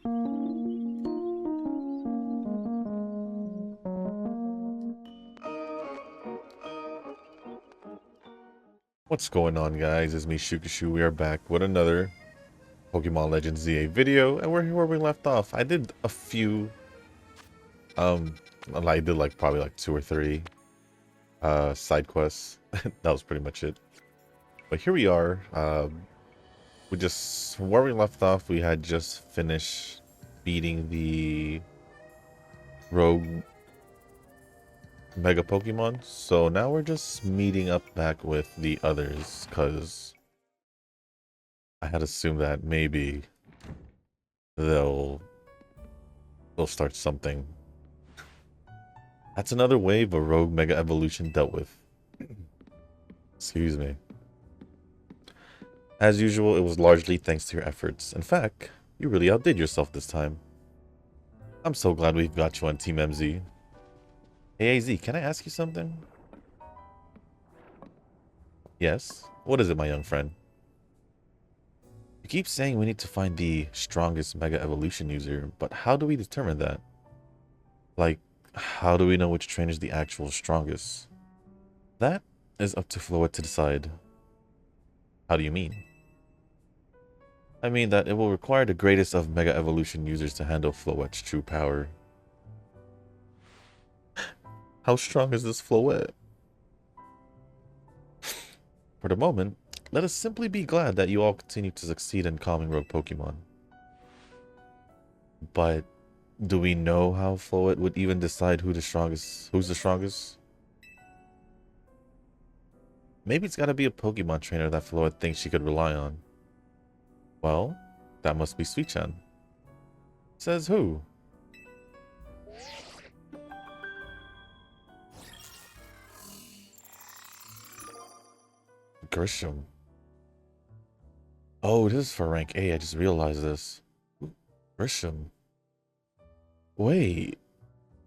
What's going on, guys? It's me, Shukashu. We are back with another Pokemon Legends Z-A video, and we're here where we left off. I did a few, I did like probably like 2 or 3 side quests. That was pretty much it. But here we are. From where we left off, we had just finished beating the rogue Mega Pokemon. So now we're just meeting up back with the others, because I had assumed that maybe they'll start something. That's another wave of rogue Mega Evolution dealt with. Excuse me. As usual, it was largely thanks to your efforts. In fact, you really outdid yourself this time. I'm so glad we've got you on Team MZ. Hey AZ, can I ask you something? Yes? What is it, my young friend? You keep saying we need to find the strongest Mega Evolution user, but how do we determine that? Like, how do we know which trainer is the actual strongest? That is up to Floette to decide. How do you mean? I mean that it will require the greatest of Mega Evolution users to handle Floette's true power. How strong is this Floette? For the moment, let us simply be glad that you all continue to succeed in calming rogue Pokemon. But do we know how Floette would even decide who's the strongest? Maybe it's gotta be a Pokemon trainer that Floette thinks she could rely on. Well, that must be Sweetchan. Says who? Grisham. Oh, this is for rank A. I just realized this. Grisham. Wait.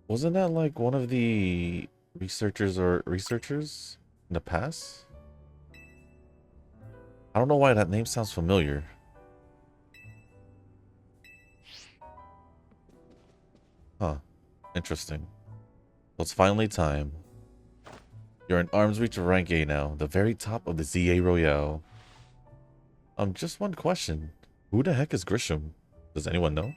Wasn't that like one of the researchers in the past? I don't know why that name sounds familiar. Huh. Interesting. Well, it's finally time. You're in arm's reach of rank A now, the very top of the Z-A Royale. Just one question. Who the heck is Grisham? Does anyone know?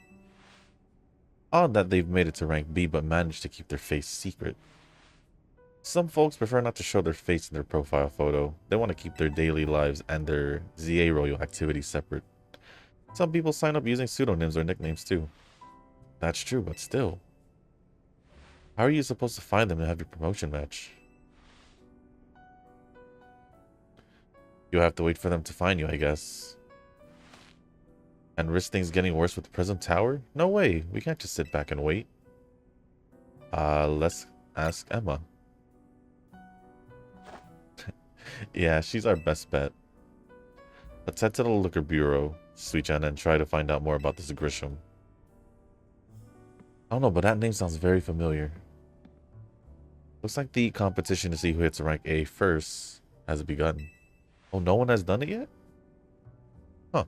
Odd that they've made it to rank B but managed to keep their face secret. Some folks prefer not to show their face in their profile photo. They want to keep their daily lives and their Z-A Royal activities separate. Some people sign up using pseudonyms or nicknames too. That's true, but still. How are you supposed to find them to have your promotion match? You'll have to wait for them to find you, I guess. And risk things getting worse with the Prism Tower? No way. We can't just sit back and wait. Let's ask Emma. Yeah, she's our best bet. Let's head to the Liquor Bureau, Sweetchan, and try to find out more about this Grisham. I don't know, but that name sounds very familiar. Looks like the competition to see who hits rank A first has begun. Oh, no one has done it yet? Huh.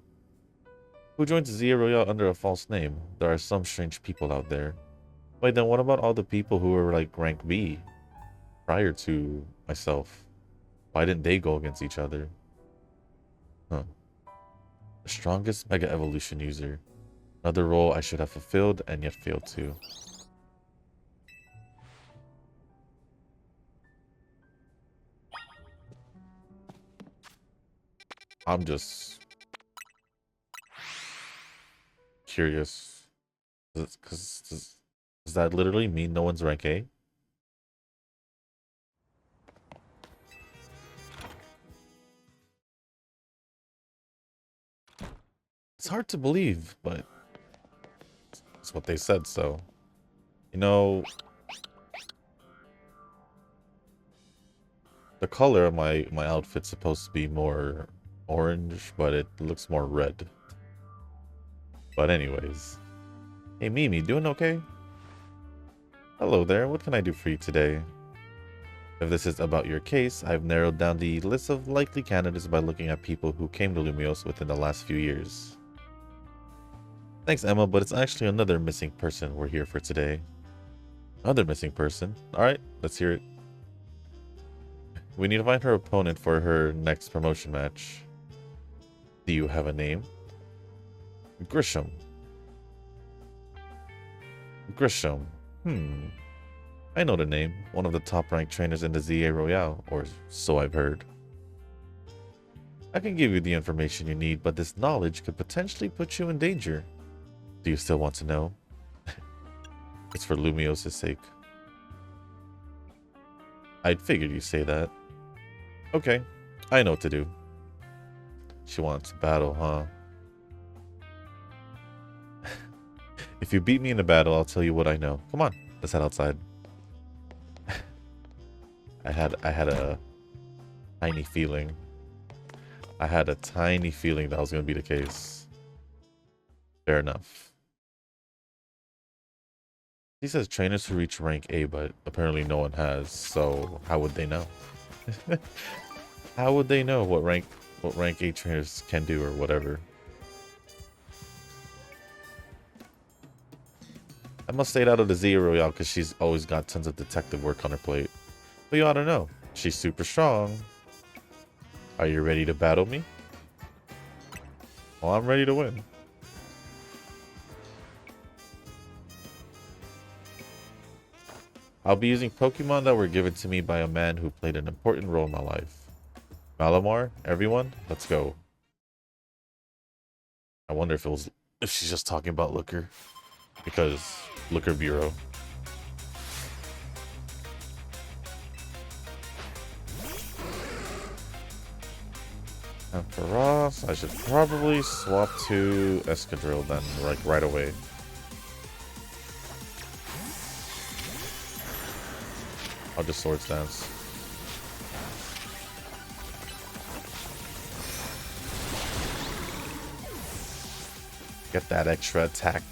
Who joins the Z-A Royale under a false name? There are some strange people out there. Wait, then what about all the people who were like rank B prior to myself? Why didn't they go against each other? Huh. The strongest Mega Evolution user. Another role I should have fulfilled and yet failed to. I'm just curious. Does that literally mean no one's rank A? It's hard to believe, but it's what they said, so. You know, the color of my outfit's supposed to be more orange, but it looks more red. But anyways. Hey Mimi, doing okay? Hello there, what can I do for you today? If this is about your case, I've narrowed down the list of likely candidates by looking at people who came to Lumios within the last few years. Thanks, Emma, but it's actually another missing person we're here for today. Another missing person? Alright, let's hear it. We need to find her opponent for her next promotion match. Do you have a name? Grisham. Grisham. I know the name. One of the top-ranked trainers in the Z-A Royale, or so I've heard. I can give you the information you need, but this knowledge could potentially put you in danger. Do you still want to know? It's for Lumios' sake. I'd figured you'd say that. Okay, I know what to do. She wants to battle, huh? If you beat me in a battle, I'll tell you what I know. Come on, let's head outside. I had a tiny feeling. I had a tiny feeling that was going to be the case. Fair enough. He says trainers who reach rank A, but apparently no one has. So how would they know? How would they know what rank A trainers can do or whatever? I must stay out of the Z-A Royale because she's always got tons of detective work on her plate. But you ought to know, she's super strong. Are you ready to battle me? Well, I'm ready to win. I'll be using Pokemon that were given to me by a man who played an important role in my life. Malamar, everyone, let's go. I wonder if she's just talking about Looker. Because Looker Bureau. And for Ross, I should probably swap to Escadrille then, like right away. I'll just Swords Dance. Get that extra attack.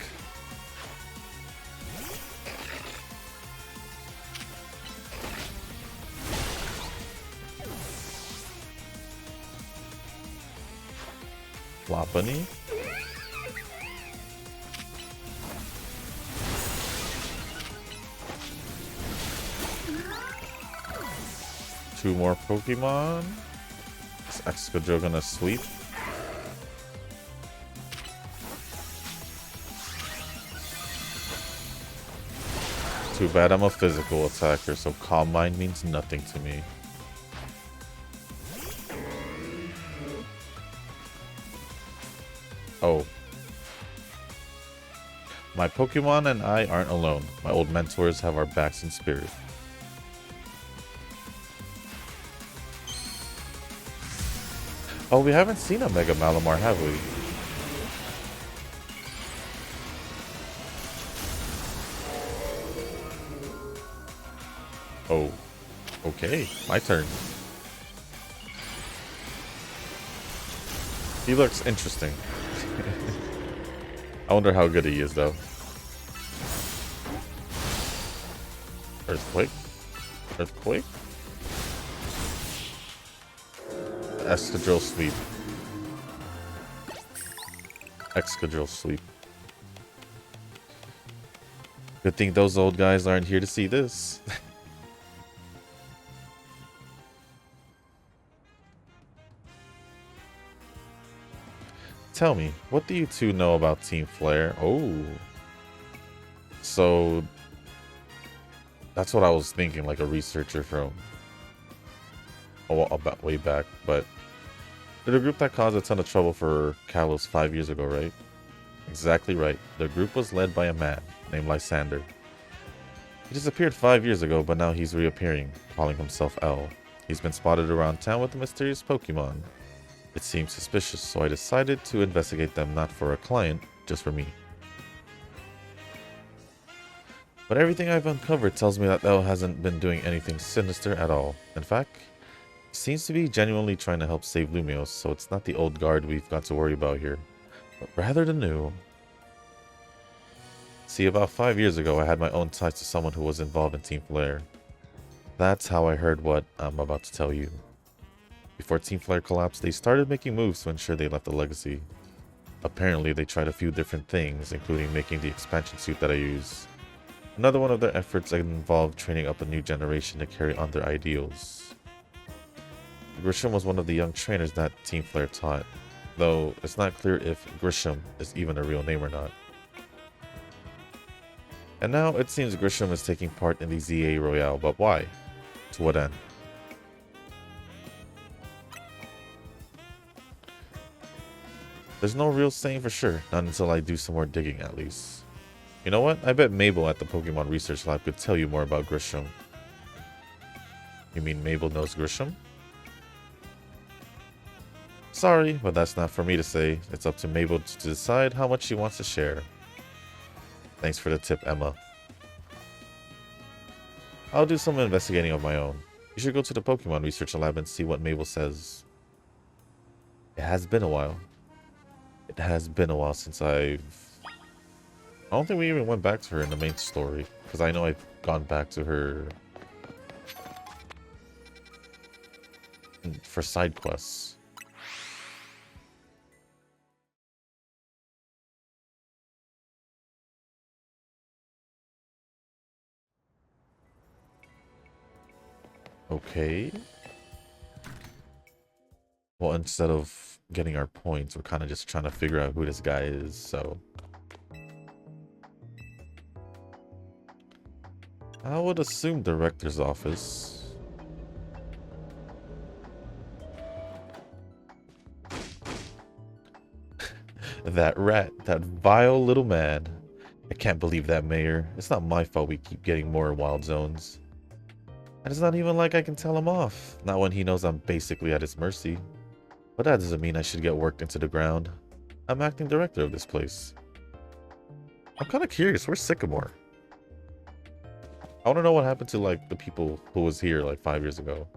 Lopunny. Two more Pokemon. Is Excadrill gonna sweep? Too bad I'm a physical attacker, so Calm Mind means nothing to me. Oh. My Pokemon and I aren't alone. My old mentors have our backs in spirit. Oh, we haven't seen a Mega Malamar, have we? Oh. Okay, my turn. He looks interesting. I wonder how good he is, though. Earthquake? Earthquake? Escadrille sweep. Excadrill sweep. Good thing those old guys aren't here to see this. Tell me, what do you two know about Team Flare? Oh. So, that's what I was thinking, like a researcher from about way back. But they're the group that caused a ton of trouble for Kalos 5 years ago, right? Exactly right. The group was led by a man named Lysander. He disappeared 5 years ago, but now he's reappearing, calling himself L. He's been spotted around town with a mysterious Pokemon. It seemed suspicious, so I decided to investigate them not for a client, just for me. But everything I've uncovered tells me that L hasn't been doing anything sinister at all. In fact, he seems to be genuinely trying to help save Lumios, so it's not the old guard we've got to worry about here, but rather the new. See, about 5 years ago, I had my own ties to someone who was involved in Team Flare. That's how I heard what I'm about to tell you. Before Team Flare collapsed, they started making moves to ensure they left a legacy. Apparently, they tried a few different things, including making the expansion suit that I use. Another one of their efforts involved training up a new generation to carry on their ideals. Grisham was one of the young trainers that Team Flare taught, though it's not clear if Grisham is even a real name or not. And now it seems Grisham is taking part in the Z-A Royale, but why? To what end? There's no real saying for sure, not until I do some more digging at least. You know what? I bet Mabel at the Pokemon Research Lab could tell you more about Grisham. You mean Mabel knows Grisham? Sorry, but that's not for me to say. It's up to Mabel to decide how much she wants to share. Thanks for the tip, Emma. I'll do some investigating of my own. You should go to the Pokemon Research Lab and see what Mabel says. It has been a while. It has been a while since I don't think we even went back to her in the main story. Because I know I've gone back to her for side quests. Okay. Well, instead of getting our points, we're kind of just trying to figure out who this guy is, so... I would assume director's office. That rat, that vile little man. I can't believe that, Mayor. It's not my fault we keep getting more wild zones. And it's not even like I can tell him off. Not when he knows I'm basically at his mercy. But that doesn't mean I should get worked into the ground. I'm acting director of this place. I'm kind of curious, where's Sycamore? I want to know what happened to, like, the people who was here, like, 5 years ago.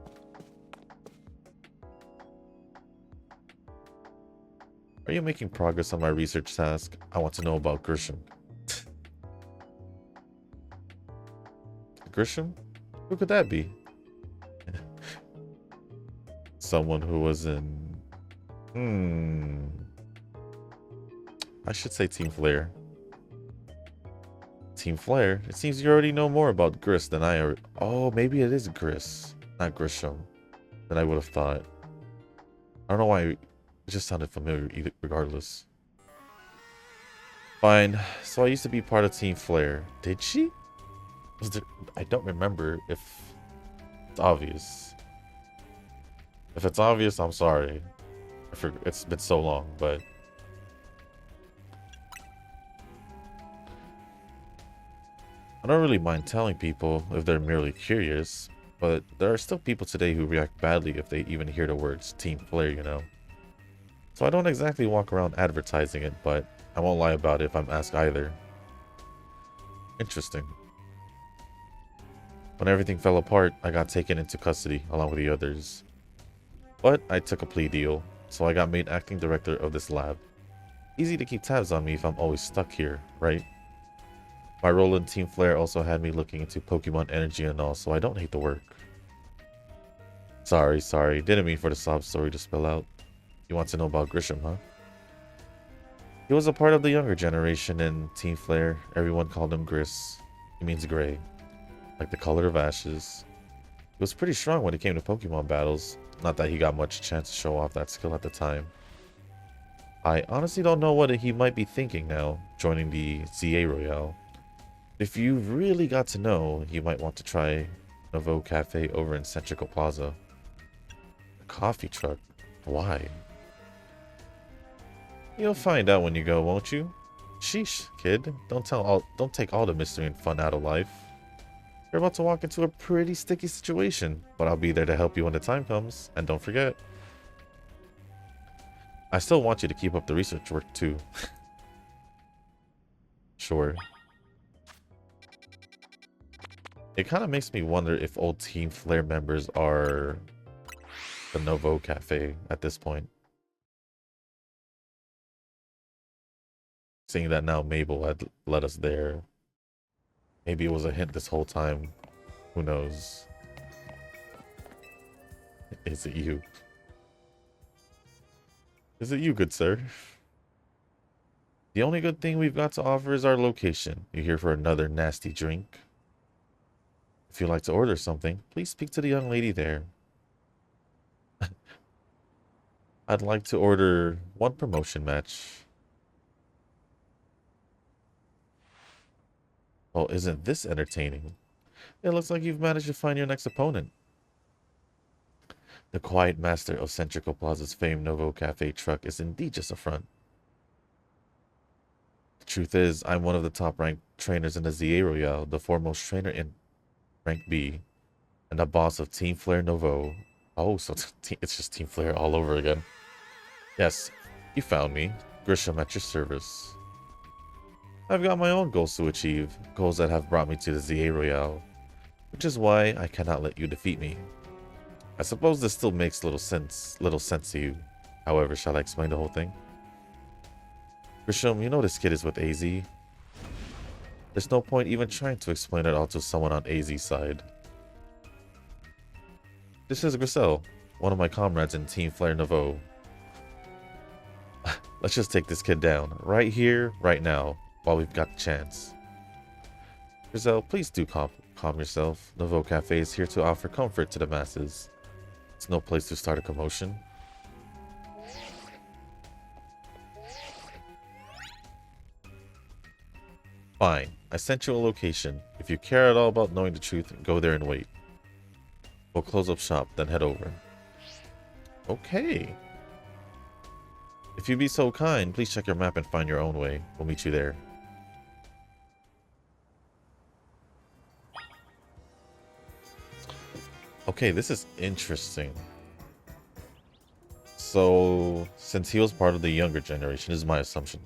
Are you making progress on my research task? I want to know about Grisham. Grisham? Who could that be? Someone who was in... I should say Team Flare. Team Flare? It seems you already know more about Gris than I... Oh, maybe it is Gris, not Grisham, than I would have thought. I don't know why it just sounded familiar regardless. Fine. So I used to be part of Team Flare. Did she? I don't remember if it's obvious. If it's obvious, I'm sorry. It's been so long, but... I don't really mind telling people if they're merely curious, but there are still people today who react badly if they even hear the words Team Flare, you know? So I don't exactly walk around advertising it, but I won't lie about it if I'm asked either. Interesting. When everything fell apart, I got taken into custody along with the others. But I took a plea deal, so I got made acting director of this lab. Easy to keep tabs on me if I'm always stuck here, right? My role in Team Flare also had me looking into Pokemon energy and all, so I don't hate the work. Sorry. Didn't mean for the sob story to spill out. You want to know about Grisham, huh? He was a part of the younger generation in Team Flare. Everyone called him Gris. He means gray, like the color of ashes. He was pretty strong when it came to Pokemon battles. Not that he got much chance to show off that skill at the time. I honestly don't know what he might be thinking now, joining the Z-A Royale. If you really got to know, you might want to try Nouveau Cafe over in Centrical Plaza. A coffee truck? Why? You'll find out when you go, won't you? Sheesh, kid. Don't take all the mystery and fun out of life. You're about to walk into a pretty sticky situation, but I'll be there to help you when the time comes. And don't forget, I still want you to keep up the research work too. Sure. It kind of makes me wonder if old Team Flare members are the Nouveau Cafe at this point. Seeing that now Mabel had led us there. Maybe it was a hint this whole time. Who knows? Is it you? Is it you, good sir? The only good thing we've got to offer is our location. You're here for another nasty drink. If you'd like to order something, please speak to the young lady there. I'd like to order one promotion match. Oh, isn't this entertaining? It looks like you've managed to find your next opponent. The quiet master of Centrical Plaza's famed Novo Cafe truck is indeed just a front. The truth is, I'm one of the top-ranked trainers in the Z-A Royale, the foremost trainer in Rank B, and the boss of Team Flare Novo. Oh, so it's just Team Flare all over again. Yes, you found me. Grisham at your service. I've got my own goals to achieve, goals that have brought me to the Z-A Royale, which is why I cannot let you defeat me. I suppose this still makes little sense to you. However, shall I explain the whole thing? Grisham, you know this kid is with AZ. There's no point even trying to explain it all to someone on AZ's side. This is Grisel, one of my comrades in Team Flare Nouveau. Let's just take this kid down, right here, right now, while we've got the chance. Grisel, please do calm yourself. Nouveau Cafe is here to offer comfort to the masses. It's no place to start a commotion. Fine, I sent you a location. If you care at all about knowing the truth, go there and wait. We'll close up shop, then head over. Okay. If you'd be so kind, please check your map and find your own way. We'll meet you there. Okay, this is interesting. So, since he was part of the younger generation, this is my assumption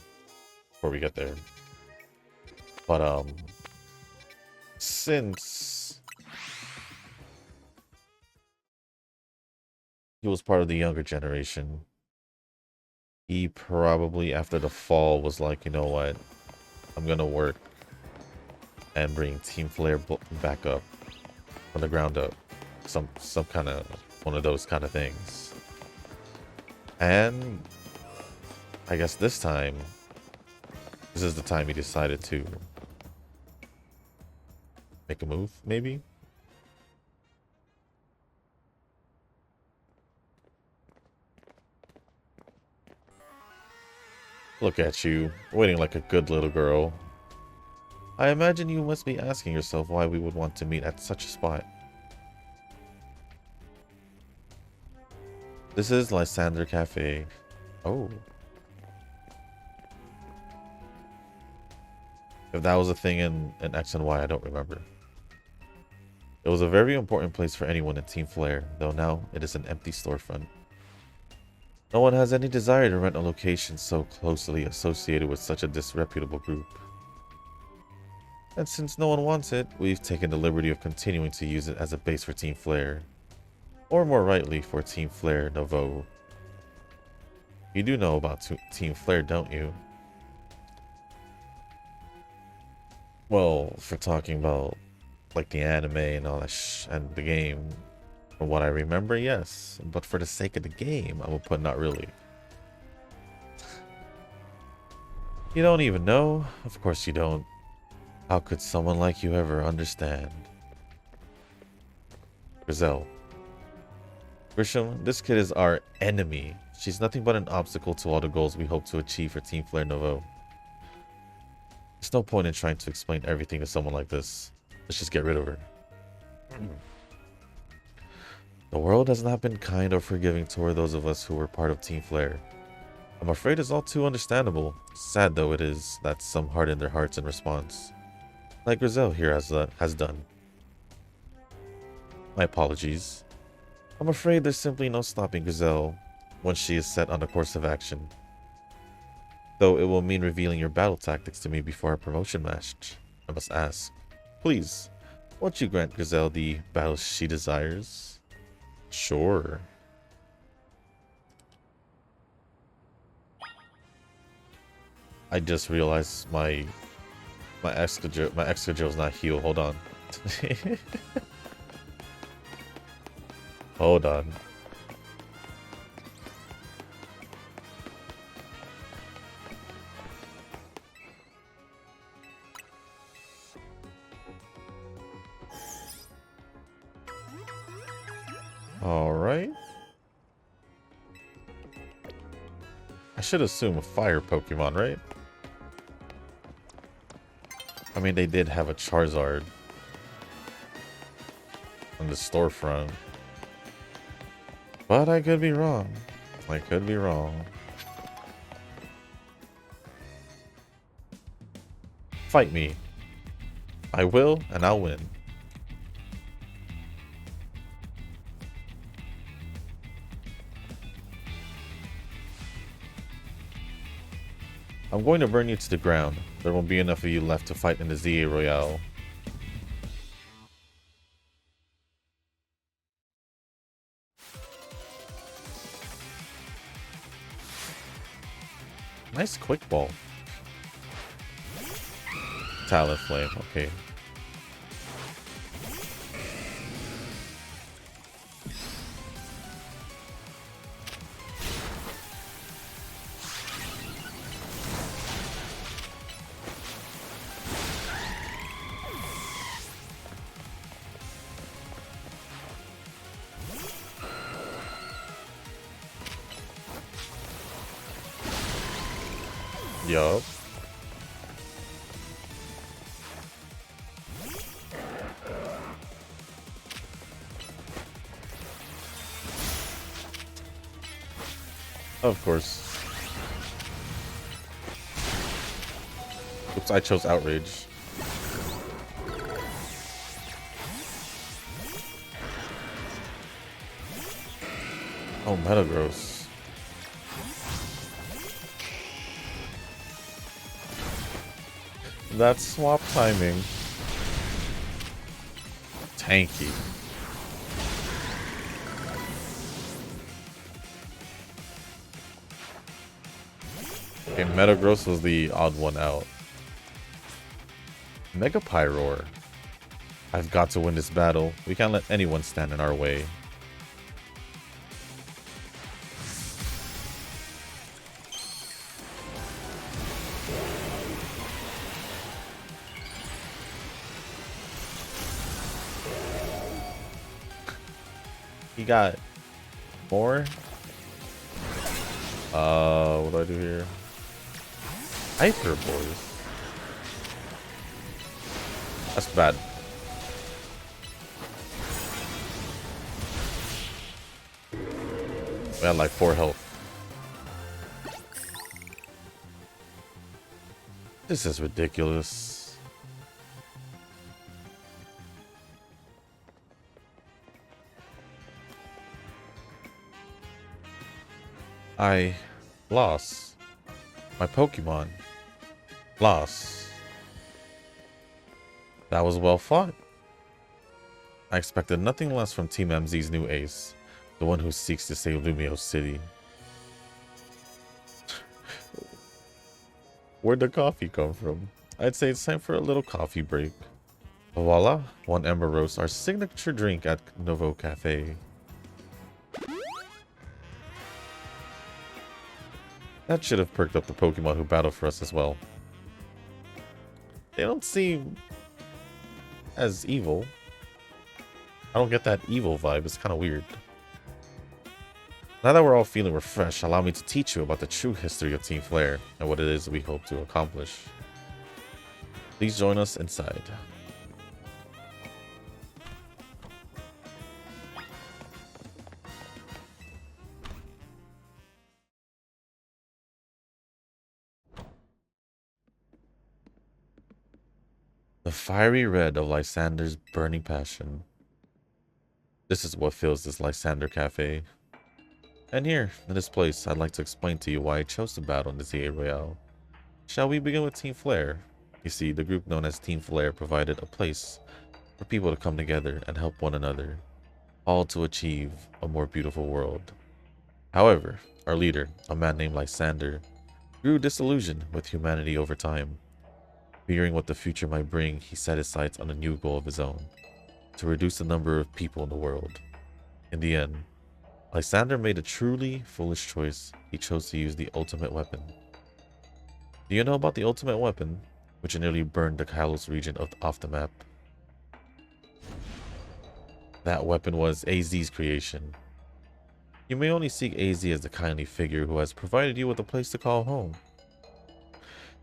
before we get there. But, since he was part of the younger generation, he probably, after the fall, was like, you know what? I'm gonna work and bring Team Flare back up from the ground up. Some kind of one of those kind of things. And I guess this time, this is the time he decided to make a move, maybe? Look at you, waiting like a good little girl. I imagine you must be asking yourself why we would want to meet at such a spot. This is Lysander Cafe. Oh. If that was a thing in X and Y, I don't remember. It was a very important place for anyone in Team Flare, though now it is an empty storefront. No one has any desire to rent a location so closely associated with such a disreputable group. And since no one wants it, we've taken the liberty of continuing to use it as a base for Team Flare. Or more rightly, for Team Flare Nouveau. You do know about Team Flare, don't you? Well, for talking about like the anime and all that and the game, from what I remember, yes. But for the sake of the game, I will put not really. You don't even know? Of course you don't. How could someone like you ever understand? Grizel. Grisham, this kid is our enemy. She's nothing but an obstacle to all the goals we hope to achieve for Team Flare Nouveau. There's no point in trying to explain everything to someone like this. Let's just get rid of her. The world has not been kind or forgiving toward those of us who were part of Team Flare. I'm afraid it's all too understandable. Sad though it is that some harden their hearts in response. Like Grizel here has done. My apologies. I'm afraid there's simply no stopping Grizel once she is set on a course of action. Though it will mean revealing your battle tactics to me before our promotion match. I must ask. Please, won't you grant Grizel the battle she desires? Sure. I just realized my extra is not heal. Hold on. Hold on. Alright. I should assume a fire Pokemon, right? I mean, they did have a Charizard on the storefront. But I could be wrong. I could be wrong. Fight me. I will, and I'll win. I'm going to burn you to the ground. There won't be enough of you left to fight in the Z-A Royale. Nice quick ball. Talent Flame, okay. Yup. Of course. Oops, I chose Outrage. Oh, Metagross. That swap timing. Tanky. Okay, Metagross was the odd one out. Mega Pyroar. I've got to win this battle. We can't let anyone stand in our way. He got more. What do I do here? Hyper Boys. That's bad. We had like 4 health. This is ridiculous. I lost. My Pokemon lost. That was well fought. I expected nothing less from Team MZ's new ace, the one who seeks to save Lumio City. Where'd the coffee come from? I'd say it's time for a little coffee break. Voila, one Ember Roast, our signature drink at Novo Cafe. That should have perked up the Pokemon who battle for us as well. They don't seem as evil. I don't get that evil vibe. It's kind of weird. Now that we're all feeling refreshed, allow me to teach you about the true history of Team Flare and what it is we hope to accomplish. Please join us inside. The fiery red of Lysander's burning passion. This is what fills this Lysander Cafe. And here, in this place, I'd like to explain to you why I chose to battle in the Z-A Royale. Shall we begin with Team Flare? You see, the group known as Team Flare provided a place for people to come together and help one another, all to achieve a more beautiful world. However, our leader, a man named Lysander, grew disillusioned with humanity over time. Fearing what the future might bring, he set his sights on a new goal of his own, to reduce the number of people in the world. In the end, Lysander made a truly foolish choice. He chose to use the ultimate weapon. Do you know about the ultimate weapon, which nearly burned the Kalos region off the map? That weapon was AZ's creation. You may only seek AZ as the kindly figure who has provided you with a place to call home.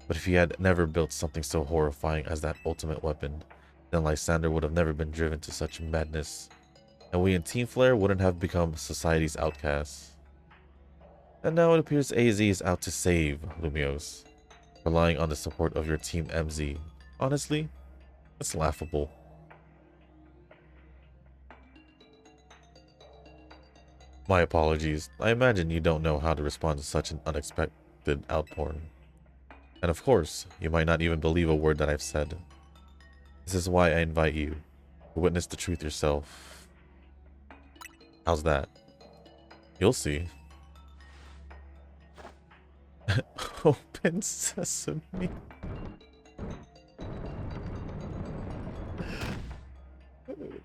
But if he had never built something so horrifying as that ultimate weapon, then Lysander would have never been driven to such madness, and we in Team Flare wouldn't have become society's outcasts. And now it appears AZ is out to save Lumios, relying on the support of your Team MZ. Honestly, it's laughable. My apologies. I imagine you don't know how to respond to such an unexpected outpouring. And of course, you might not even believe a word that I've said. This is why I invite you to witness the truth yourself. How's that? You'll see. Open sesame.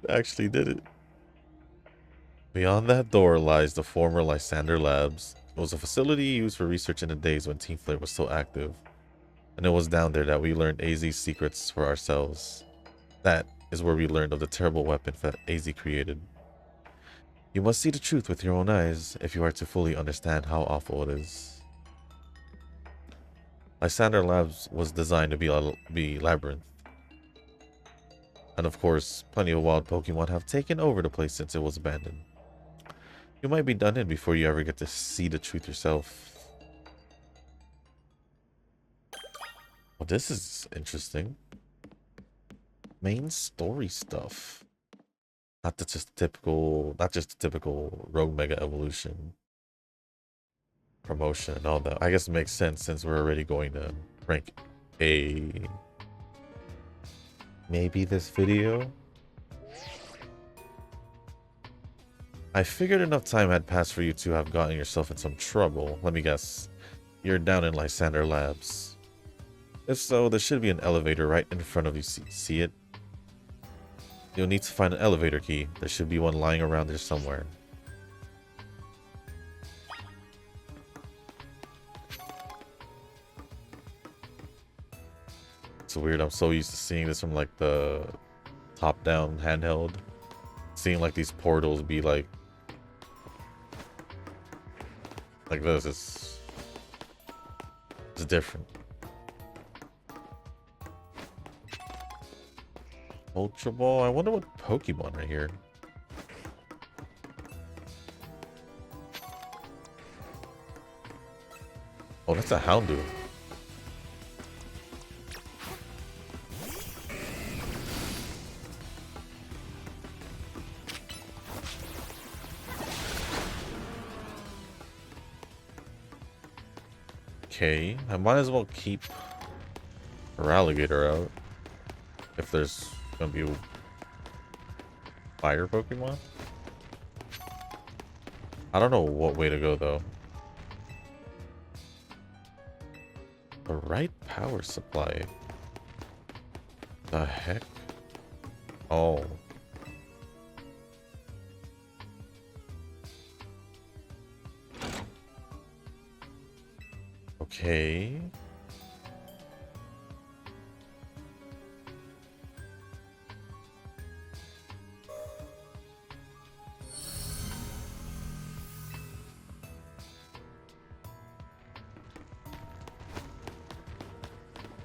Actually did it. Beyond that door lies the former Lysander Labs. It was a facility used for research in the days when Team Flare was still active. And it was down there that we learned AZ's secrets for ourselves. That is where we learned of the terrible weapon that AZ created. You must see the truth with your own eyes if you are to fully understand how awful it is. Lysander Labs was designed to be labyrinth. And of course, plenty of wild Pokemon have taken over the place since it was abandoned. You might be done in before you ever get to see the truth yourself. Well, this is interesting. Main story stuff. Not just the typical Rogue Mega Evolution promotion and all that. I guess it makes sense since we're already going to rank A. Maybe this video. I figured enough time had passed for you to have gotten yourself in some trouble. Let me guess. You're down in Lysander Labs. If so, there should be an elevator right in front of you. See it? You'll need to find an elevator key. There should be one lying around there somewhere. It's weird. I'm so used to seeing this from like the top-down handheld. Seeing like these portals be like this. It's different. Ultra Ball. I wonder what Pokemon right here. Oh, that's a Houndoom. Okay, I might as well keep our alligator out if there's gonna be fire Pokemon. I don't know what way to go though. The right power supply. The heck? Oh. Okay.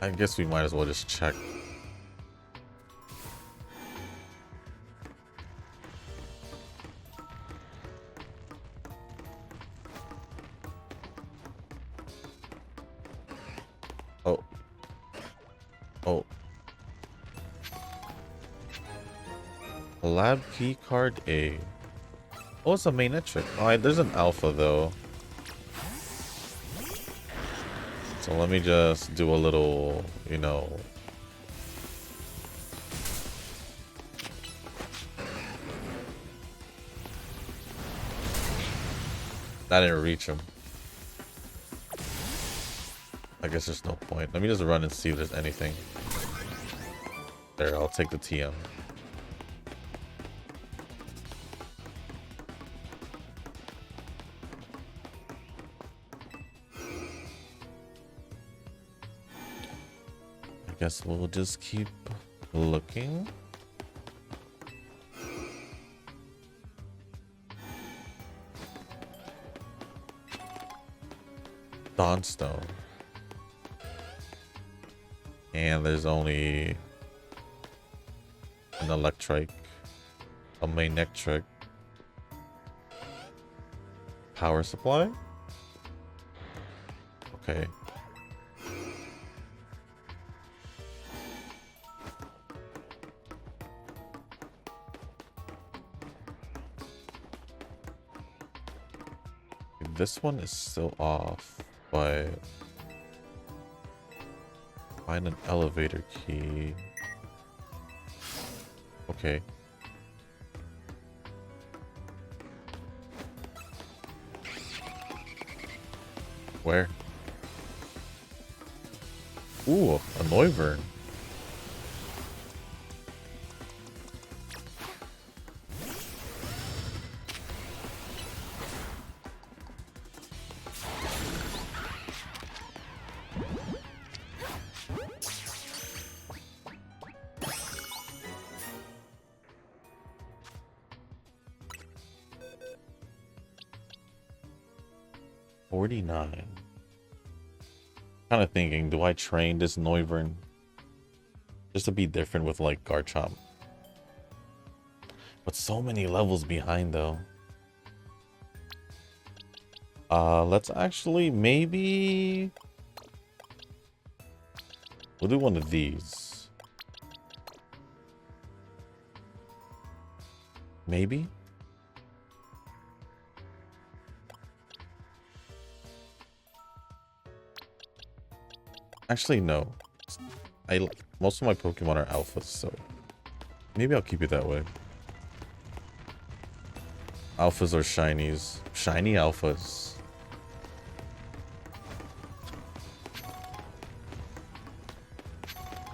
I guess we might as well just check. Oh. Oh. Lab key card A. Oh, it's a magnetric. Oh, there's an alpha though. So let me just do a little, you know. That didn't reach him. I guess there's no point. Let me just run and see if there's anything. There, I'll take the TM. I guess we'll just keep looking. Dawnstone. And there's only an electric, a magnetic, power supply. Okay. This one is still off, but find an elevator key. Okay. Where? Ooh, a Noivern. $49. Kind of thinking, do I train this Noivern just to be different with like Garchomp? But so many levels behind though. Let's actually maybe we'll do one of these. Maybe. Actually, no. Most of my Pokemon are alphas, so maybe I'll keep it that way. Alphas or shinies. Shiny alphas.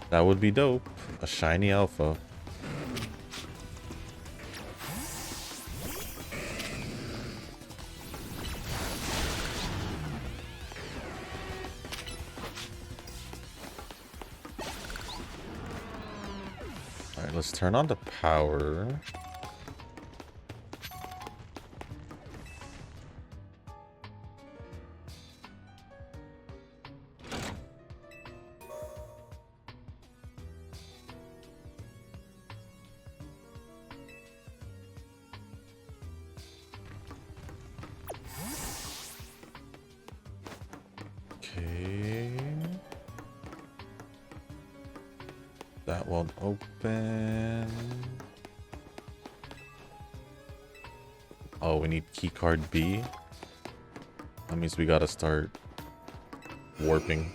That would be dope. A shiny alpha. Alright, let's turn on the power. That won't open. Oh, we need keycard B. That means we gotta start warping.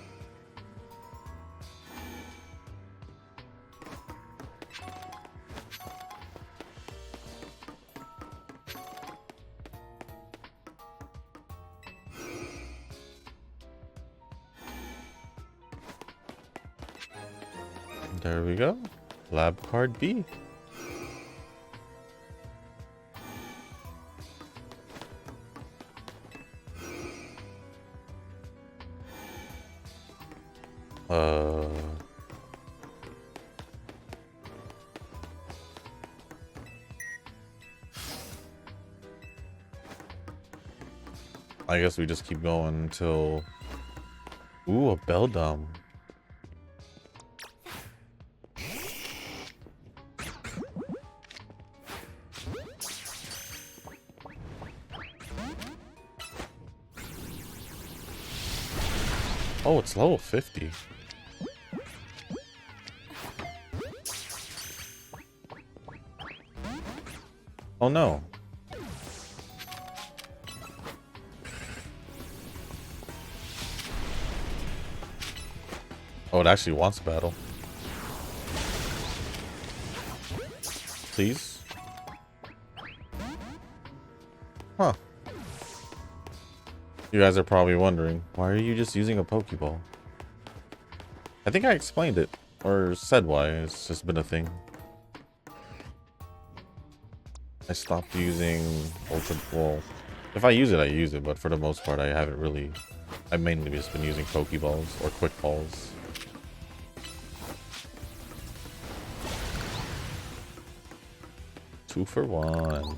There we go. Lab card B. I guess we just keep going until... Ooh, a Beldum. Oh, it's level 50. Oh no. Oh, it actually wants a battle. Please? Huh. You guys are probably wondering, why are you just using a Pokeball? I think I explained it, or said why. It's just been a thing. I stopped using Ultra... Well, if I use it, I use it, but for the most part, I haven't really... I've mainly just been using Pokeballs or Quick Balls. Two for one.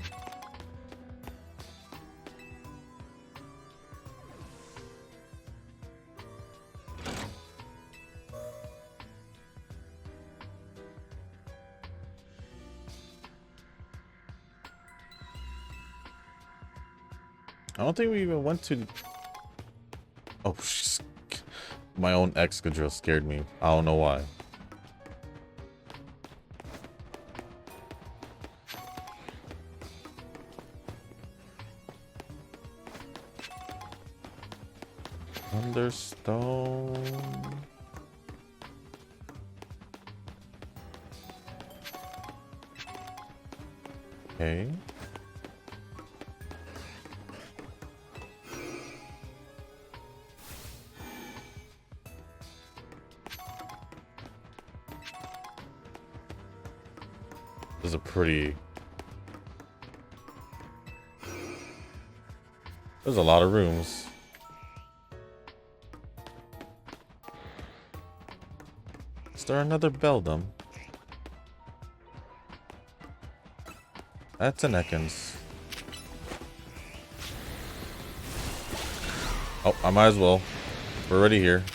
I don't think we even went to... Oh, my own Excadrill scared me. I don't know why. Thunderstone. Okay. This is a pretty... There's a lot of rooms. Is there another Beldum? That's an Ekans. Oh, I might as well. We're already here.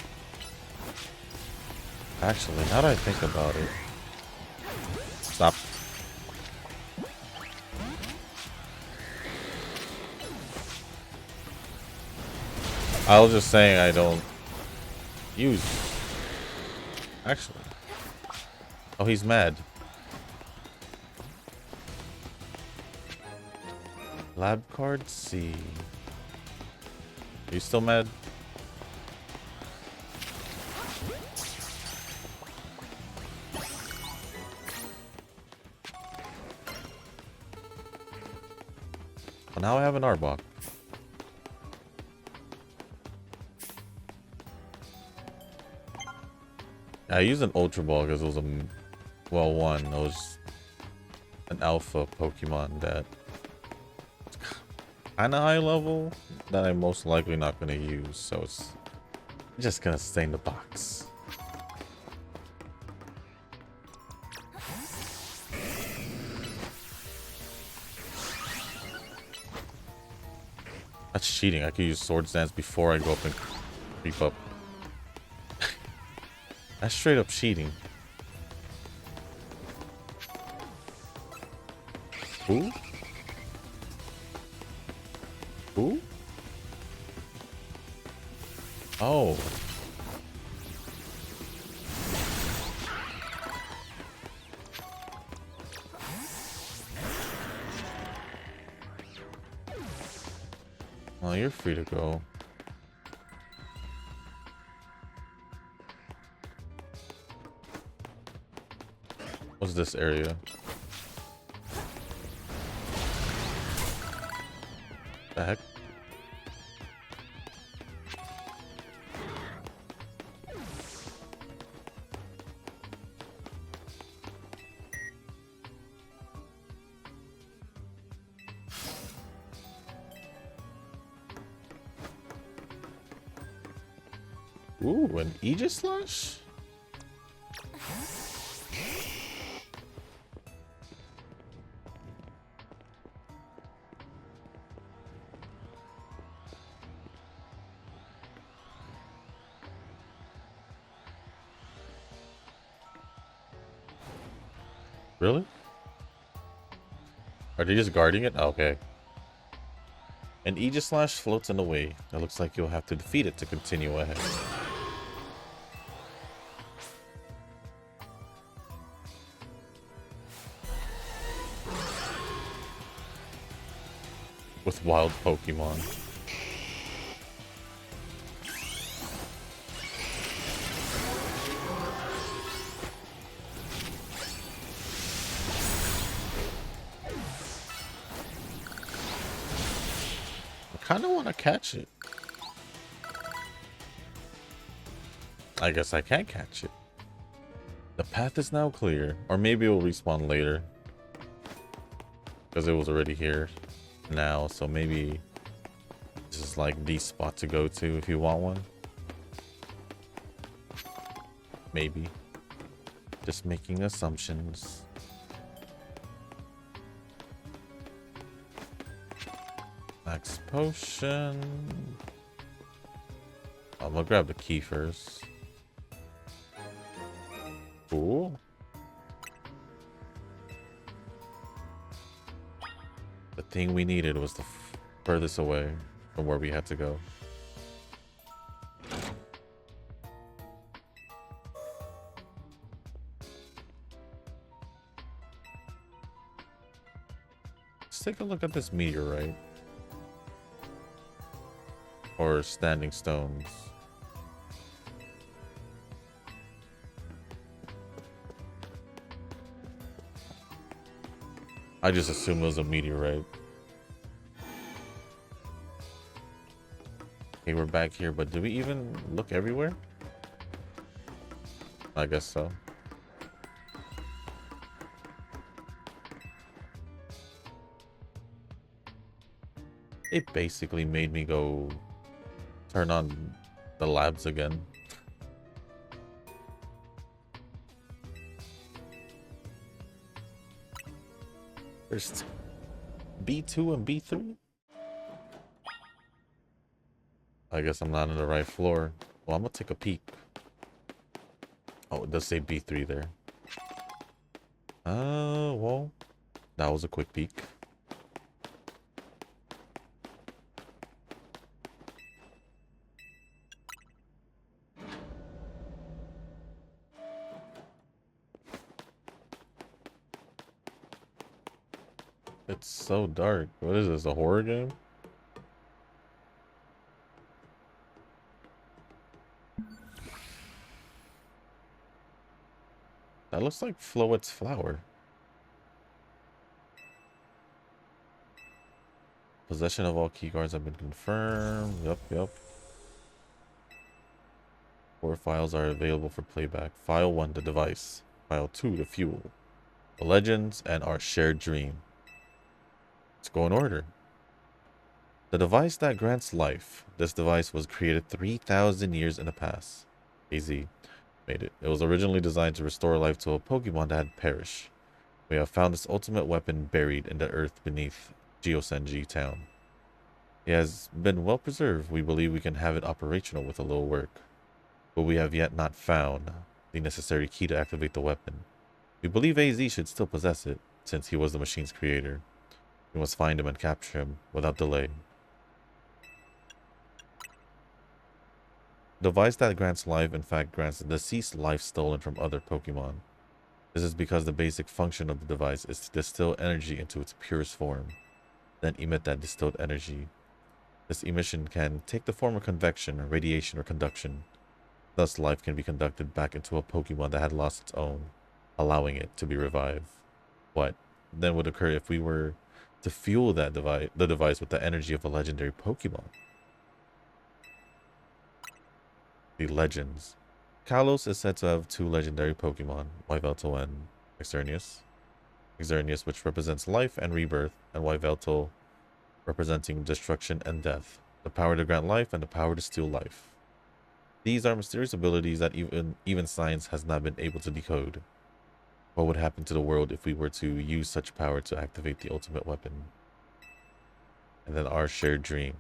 Actually, now that I think about it. Stop. I was just saying I don't use. Actually. Oh, he's mad. Lab card C. Are you still mad? Well, now I have an Arbok. I used an Ultra Ball because it was a... Well, one. It was an alpha Pokemon that... kind of high level that I'm most likely not going to use, so it's just going to stay in the box. That's cheating. I could use Swords Dance before I go up and creep up. That's straight up cheating. Who? Who? Oh. Well, you're free to go. What's this area? The heck? Ooh, an Aegislash? Really? Are they just guarding it? Okay. An Aegislash floats in the way. It looks like you'll have to defeat it to continue ahead. With wild Pokemon. I kind of want to catch it. I guess I can't catch it. The path is now clear. Or maybe it will respawn later. Because it was already here now, so maybe this is like the spot to go to if you want one. Maybe. Just making assumptions. Max potion. I'm gonna grab the key first. Cool. The thing we needed was the furthest away. from where we had to go. Let's take a look at this meteorite. Or standing stones. I just assumed it was a meteorite. Okay, we're back here, but do we even look everywhere? I guess so. It basically made me go turn on the labs again. There's B2 and B3? I guess I'm not on the right floor. Well, I'm gonna take a peek. Oh, it does say B3 there. Well, that was a quick peek. It's so dark. What is this, a horror game? That looks like Floet's flower. Possession of all keycards have been confirmed. Yep. 4 files are available for playback. File 1, the device. File 2, the fuel. The legends and our shared dream. Let's go in order. The device that grants life. This device was created 3,000 years in the past. AZ made it. It was originally designed to restore life to a Pokemon that had perished. We have found this ultimate weapon buried in the earth beneath Geosenji town. It has been well preserved. We believe we can have it operational with a little work. But we have yet not found the necessary key to activate the weapon. We believe AZ should still possess it, since he was the machine's creator. We must find him and capture him without delay. The device that grants life, in fact, grants the deceased life stolen from other Pokemon. This is because the basic function of the device is to distill energy into its purest form, then emit that distilled energy. This emission can take the form of convection, radiation, or conduction. Thus, life can be conducted back into a Pokemon that had lost its own, allowing it to be revived. What then would occur if we were to fuel that the device with the energy of a legendary Pokemon? The legends. Kalos is said to have 2 legendary Pokemon, Yveltal and Xerneas. Xerneas, which represents life and rebirth, and Yveltal, representing destruction and death, the power to grant life and the power to steal life. These are mysterious abilities that even science has not been able to decode. What would happen to the world if we were to use such power to activate the ultimate weapon? And then our shared dream.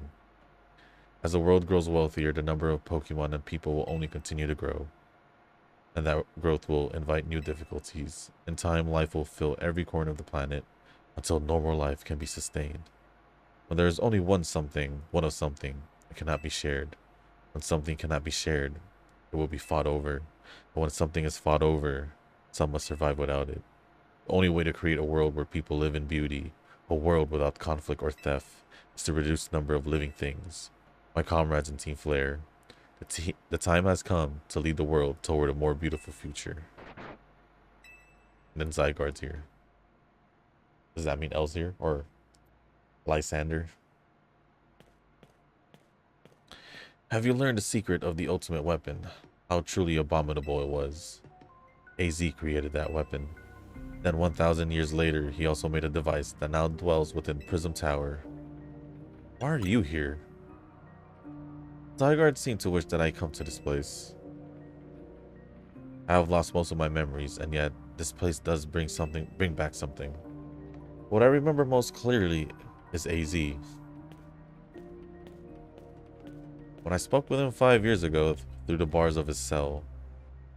As the world grows wealthier, the number of Pokemon and people will only continue to grow. And that growth will invite new difficulties. In time, life will fill every corner of the planet until normal life can be sustained. When there is only one of something, it cannot be shared. When something cannot be shared, it will be fought over. But when something is fought over, some must survive without it. The only way to create a world where people live in beauty, a world without conflict or theft, is to reduce the number of living things. My comrades in Team Flare, the time has come to lead the world toward a more beautiful future. And then Zygarde's here. Does that mean Elzir or Lysander? Have you learned the secret of the ultimate weapon? How truly abominable it was. AZ created that weapon. Then 1,000 years later, he also made a device that now dwells within Prism Tower. Why are you here? Zygarde seemed to wish that I come to this place. I have lost most of my memories, and yet this place does bring back something. What I remember most clearly is AZ. When I spoke with him 5 years ago through the bars of his cell,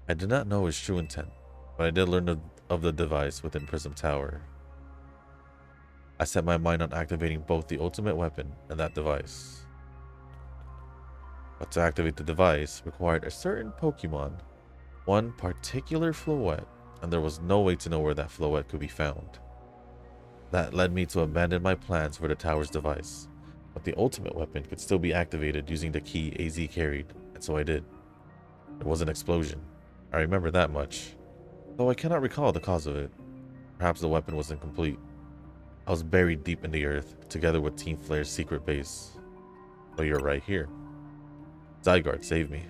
I did not know his true intent, but I did learn of the device within Prism Tower. I set my mind on activating both the ultimate weapon and that device. But to activate the device required a certain Pokemon, one particular Floette, and there was no way to know where that Floette could be found. That led me to abandon my plans for the tower's device, but the ultimate weapon could still be activated using the key AZ carried, and so I did. It was an explosion. I remember that much, though I cannot recall the cause of it. Perhaps the weapon was incomplete. I was buried deep in the earth, together with Team Flare's secret base. So you're right here. Zygarde saved me.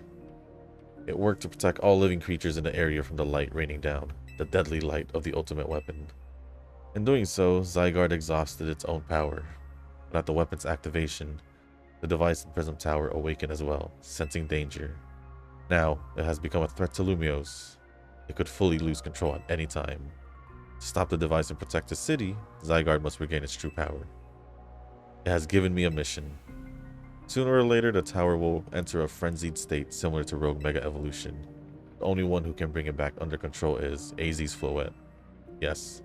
It worked to protect all living creatures in the area from the light raining down, the deadly light of the ultimate weapon. In doing so, Zygarde exhausted its own power, but at the weapon's activation, the device in Prism Tower awakened as well, sensing danger. Now, it has become a threat to Lumiose. It could fully lose control at any time. To stop the device and protect the city, Zygarde must regain its true power. It has given me a mission. Sooner or later, the tower will enter a frenzied state similar to Rogue Mega Evolution. The only one who can bring it back under control is AZ's Floette. Yes,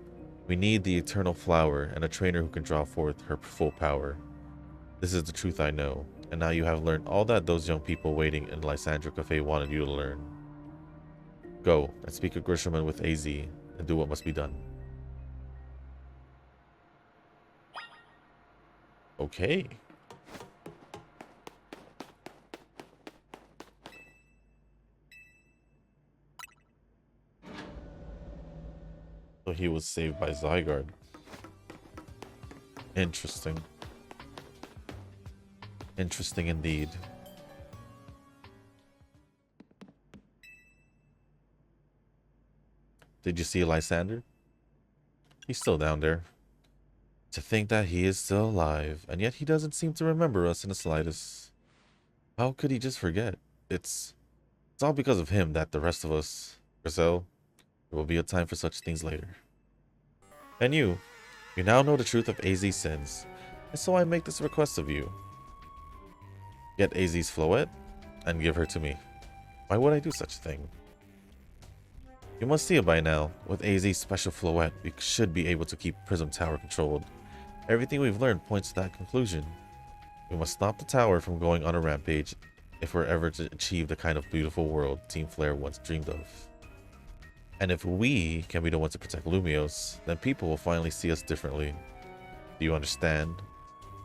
we need the Eternal Flower and a trainer who can draw forth her full power. This is the truth I know, and now you have learned all that those young people waiting in Lysandra Cafe wanted you to learn. Go and speak with Grishaman with AZ and do what must be done. Okay. So he was saved by Zygarde. Interesting. Interesting indeed. Did you see Lysander? He's still down there. To think that he is still alive, and yet he doesn't seem to remember us in the slightest. How could he just forget? It's all because of him that the rest of us, Grizel, there will be a time for such things later. And you now know the truth of AZ's sins, and so I make this request of you. Get AZ's Floette, and give her to me. Why would I do such a thing? You must see it by now. With AZ's special Floette, we should be able to keep Prism Tower controlled. Everything we've learned points to that conclusion. We must stop the tower from going on a rampage if we're ever to achieve the kind of beautiful world Team Flare once dreamed of. And if we can be the ones to protect Lumiose, then people will finally see us differently. Do you understand?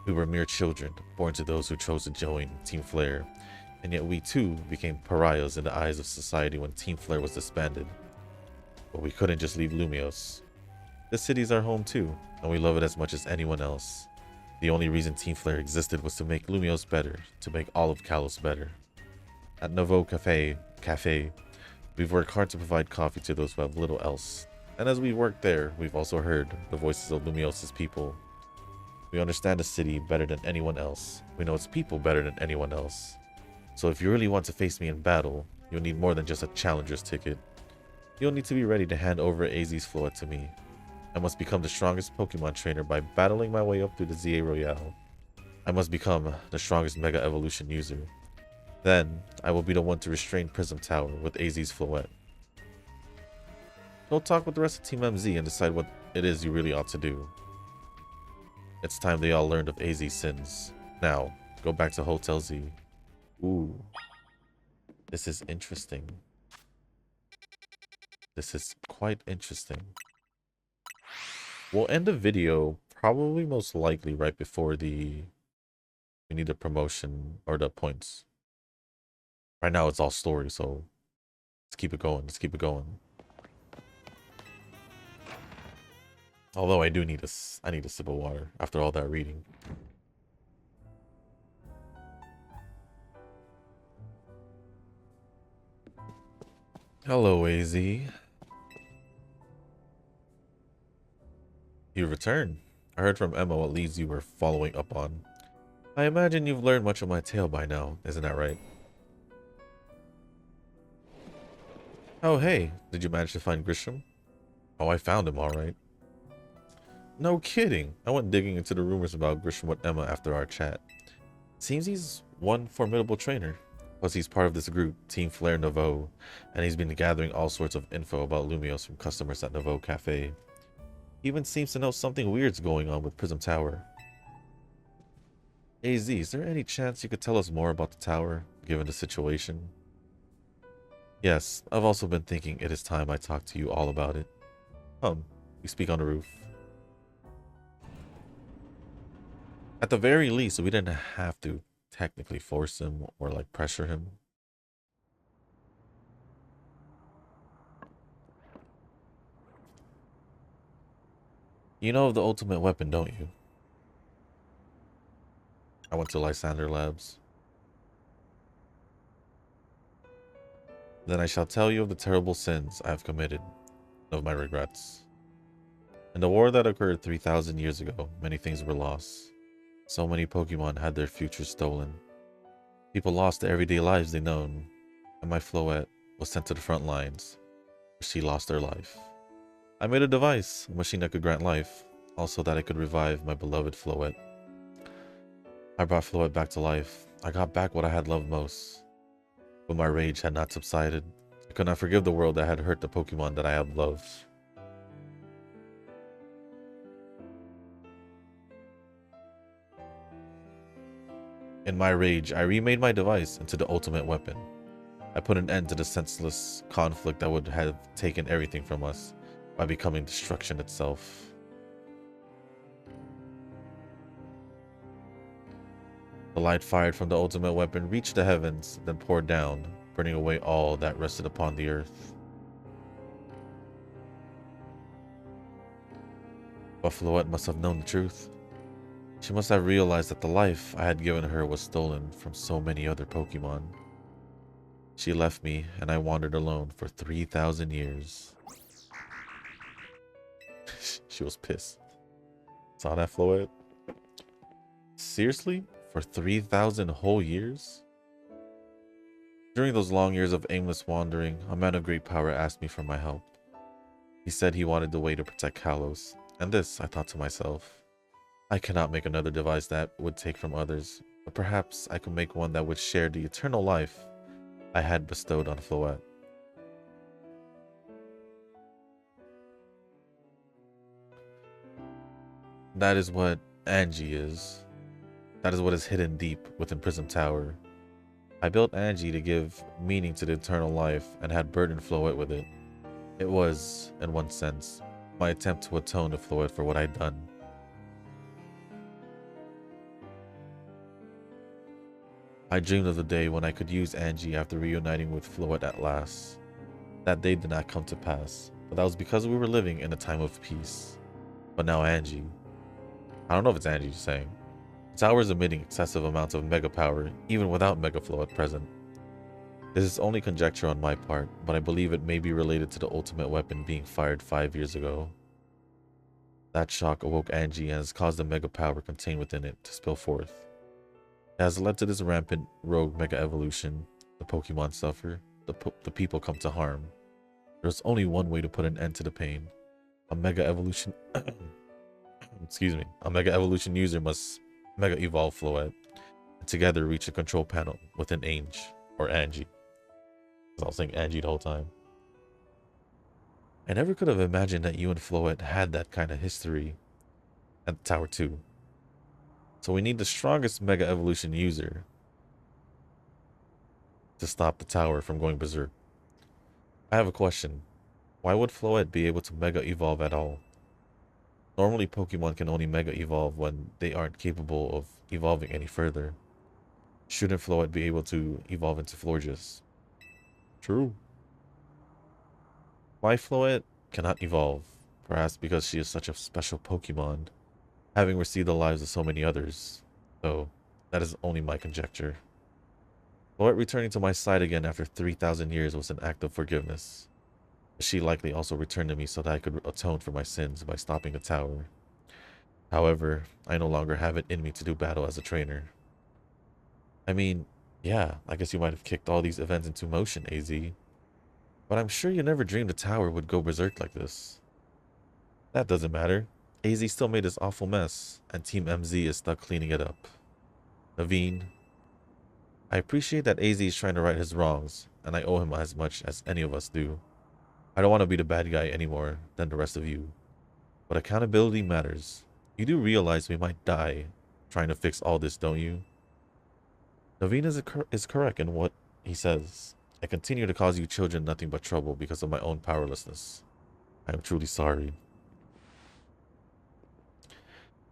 We were mere children, born to those who chose to join Team Flare, and yet we too became pariahs in the eyes of society when Team Flare was disbanded. But we couldn't just leave Lumiose. The city's our home too, and we love it as much as anyone else. The only reason Team Flare existed was to make Lumiose better, to make all of Kalos better. At Nouveau Cafe, we've worked hard to provide coffee to those who have little else. And as we worked there, we've also heard the voices of Lumiose's people. We understand the city better than anyone else. We know its people better than anyone else. So if you really want to face me in battle, you'll need more than just a challenger's ticket. You'll need to be ready to hand over AZ's Floette to me. I must become the strongest Pokemon trainer by battling my way up through the Z-A Royale. I must become the strongest Mega Evolution user. Then, I will be the one to restrain Prism Tower with AZ's Floette. Go talk with the rest of Team MZ and decide what it is you really ought to do. It's time they all learned of AZ's sins. Now, go back to Hotel Z. Ooh. This is interesting. This is quite interesting. We'll end the video probably most likely right before we need the promotion or the points. Right now it's all story, so let's keep it going. Let's keep it going. Although I need a sip of water after all that reading. Hello, AZ. You returned. I heard from Emma what leads you were following up on. I imagine you've learned much of my tale by now, isn't that right? Oh hey, did you manage to find Grisham? Oh, I found him alright. No kidding. I went digging into the rumors about Grisham with Emma after our chat. Seems he's one formidable trainer. Plus he's part of this group, Team Flare Nouveau, and he's been gathering all sorts of info about Lumiose from customers at Nouveau Cafe. He even seems to know something weird's going on with Prism Tower. AZ, is there any chance you could tell us more about the tower? given the situation. Yes, I've also been thinking it is time I talk to you all about it. Come, we speak on the roof. At the very least, we didn't have to technically force him or like pressure him. You know of the ultimate weapon, don't you? I went to Lysander Labs. Then I shall tell you of the terrible sins I have committed, of my regrets. In the war that occurred 3,000 years ago, many things were lost. So many Pokemon had their futures stolen. People lost the everyday lives they known, and my Floette was sent to the front lines, where she lost her life. I made a device, a machine that could grant life, also that I could revive my beloved Floette. I brought Floette back to life. I got back what I had loved most. But my rage had not subsided. I could not forgive the world that had hurt the Pokemon that I had loved. In my rage, I remade my device into the ultimate weapon. I put an end to the senseless conflict that would have taken everything from us by becoming destruction itself. The light fired from the ultimate weapon reached the heavens, then poured down, burning away all that rested upon the earth. But Floette must have known the truth. She must have realized that the life I had given her was stolen from so many other Pokemon. She left me, and I wandered alone for 3,000 years. She was pissed. Saw that, Floette? Seriously? For 3,000 whole years? During those long years of aimless wandering, a man of great power asked me for my help. He said he wanted the way to protect Kalos, and this, I thought to myself, I cannot make another device that would take from others, but perhaps I could make one that would share the eternal life I had bestowed on Floette. That is what Angie is. That is what is hidden deep within Prism Tower. I built Angie to give meaning to the eternal life and had burdened Floette with it. It was, in one sense, my attempt to atone to Floette for what I'd done. I dreamed of the day when I could use Angie after reuniting with Floette at last. That day did not come to pass, but that was because we were living in a time of peace. But now Angie. I don't know if it's Angie saying. The tower is emitting excessive amounts of mega power, even without Mega Floette present. This is only conjecture on my part, but I believe it may be related to the ultimate weapon being fired 5 years ago. That shock awoke Angie and has caused the mega power contained within it to spill forth. It has led to this rampant rogue mega evolution. The Pokemon suffer, the people come to harm. There's only one way to put an end to the pain. A mega evolution excuse me. A mega evolution user must mega evolve Floette and together reach a control panel within Ange or Angie. I was saying Angie the whole time. I never could have imagined that you and Floette had that kind of history at the tower too. So we need the strongest mega evolution user to stop the tower from going berserk. I have a question. Why would Floette be able to mega evolve at all? Normally Pokemon can only mega evolve when they aren't capable of evolving any further. Shouldn't Floette be able to evolve into Florges? True. Why Floette cannot evolve? Perhaps because she is such a special Pokemon, having received the lives of so many others. Though, that is only my conjecture. Floette returning to my side again after 3,000 years was an act of forgiveness. She likely also returned to me so that I could atone for my sins by stopping the tower. However, I no longer have it in me to do battle as a trainer. I mean, yeah, I guess you might have kicked all these events into motion, AZ. But I'm sure you never dreamed the tower would go berserk like this. That doesn't matter. AZ still made this awful mess, and Team MZ is stuck cleaning it up. Naveen, I appreciate that AZ is trying to right his wrongs, and I owe him as much as any of us do. I don't want to be the bad guy anymore than the rest of you. But accountability matters. You do realize we might die trying to fix all this, don't you? Naveen is correct in what he says. I continue to cause you children nothing but trouble because of my own powerlessness. I am truly sorry.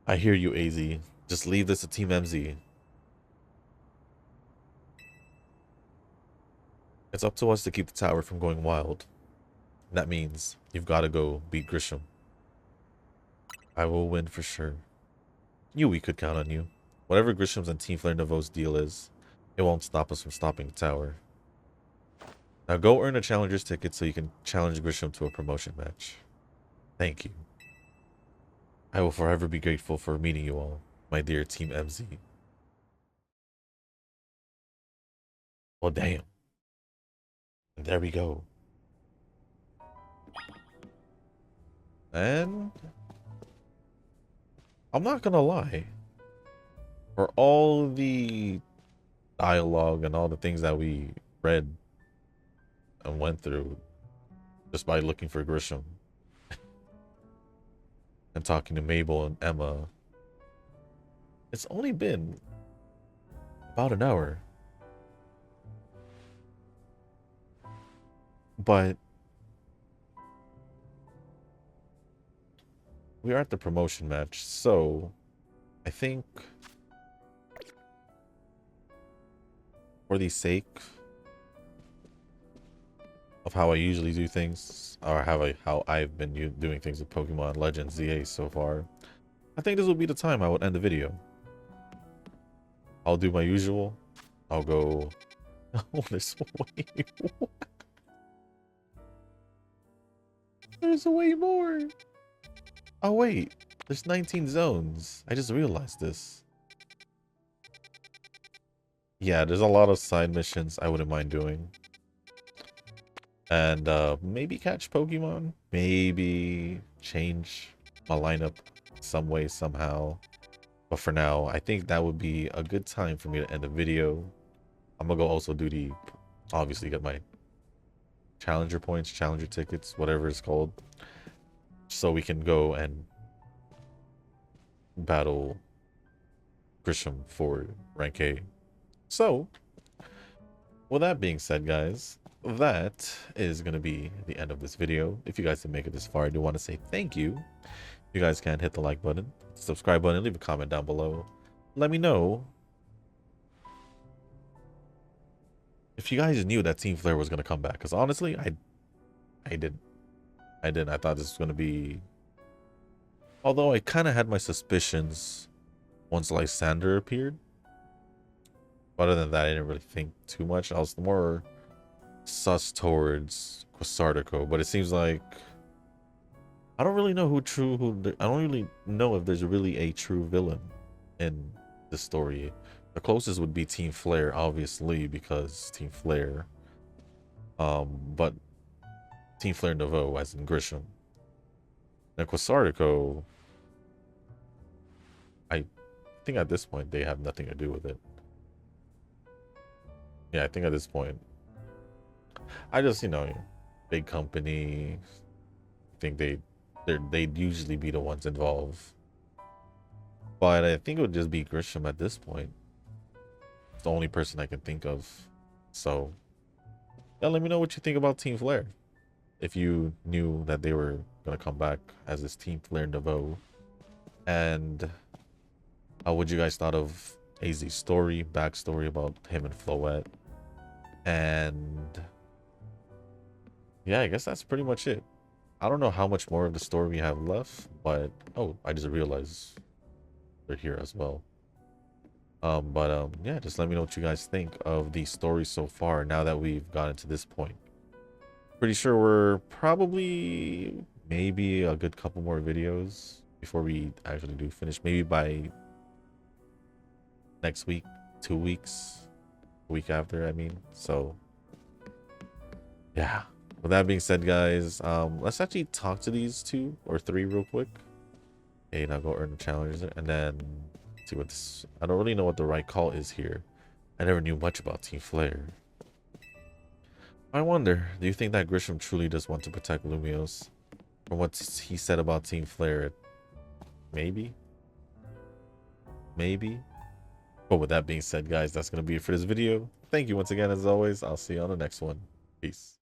I hear you, AZ. Just leave this to Team MZ. It's up to us to keep the tower from going wild. That means you've got to go beat Grisham. I will win for sure. We could count on you. Whatever Grisham's and Team Flare Nouveau's deal is, it won't stop us from stopping the tower. Now go earn a challenger's ticket so you can challenge Grisham to a promotion match. Thank you. I will forever be grateful for meeting you all, my dear Team MZ. Well, damn. And there we go. And I'm not gonna lie. For all the dialogue and all the things that we read and went through just by looking for Grisham and talking to Mabel and Emma, it's only been about an hour. But we are at the promotion match, so I think for the sake of how I usually do things, or how I've been doing things with Pokemon Legens Z-A so far, I think this will be the time I would end the video. I'll do my usual. I'll go... Oh, there's way more. There's way more. Oh, wait. There's 19 zones. I just realized this. Yeah, there's a lot of side missions I wouldn't mind doing. And maybe catch Pokemon. Maybe change my lineup some way, somehow. But for now, I think that would be a good time for me to end the video. I'm gonna go also do the... Obviously get my challenger points, challenger tickets, whatever it's called. So we can go and battle Grisham for rank A. So, with that being said, guys, that is going to be the end of this video. If you guys didn't make it this far, I do want to say thank you. You guys can hit the like button, subscribe button, leave a comment down below. Let me know if you guys knew that Team Flare was going to come back. Because honestly, I didn't. I thought this was going to be... Although I kind of had my suspicions once Lysander appeared. But other than that, I didn't really think too much. I was more sus towards Quasartico. But it seems like... I don't really know I don't really know if there's really a true villain in the story. The closest would be Team Flare, obviously, because Team Flare. But Team Flare Nouveau, as in Grisham. Now, Quasartico, I think at this point they have nothing to do with it. Yeah, I think at this point, I just, big company. I think they'd usually be the ones involved. But I think it would just be Grisham at this point. It's the only person I can think of. So, yeah, let me know what you think about Team Flare. If you knew that they were going to come back as this Team Flare Nouveau. And how would you guys thought of AZ's story, backstory about him and Floette. And yeah, I guess that's pretty much it. I don't know how much more of the story we have left, but oh, I just realized they're here as well. Yeah, just let me know what you guys think of the story so far now that we've gotten to this point. Pretty sure we're probably maybe a good couple more videos before we actually do finish. Maybe by next week, 2 weeks, a week after, I mean. So yeah, with that being said, guys, let's actually talk to these 2 or 3 real quick. Okay, now go earn the challenges and then see what this... I don't really know what the right call is here. I never knew much about Team Flare. I wonder, do you think that Grisham truly does want to protect Lumiose? From what he said about Team Flare, maybe? Maybe? But with that being said, guys, that's going to be it for this video. Thank you once again, as always. I'll see you on the next one. Peace.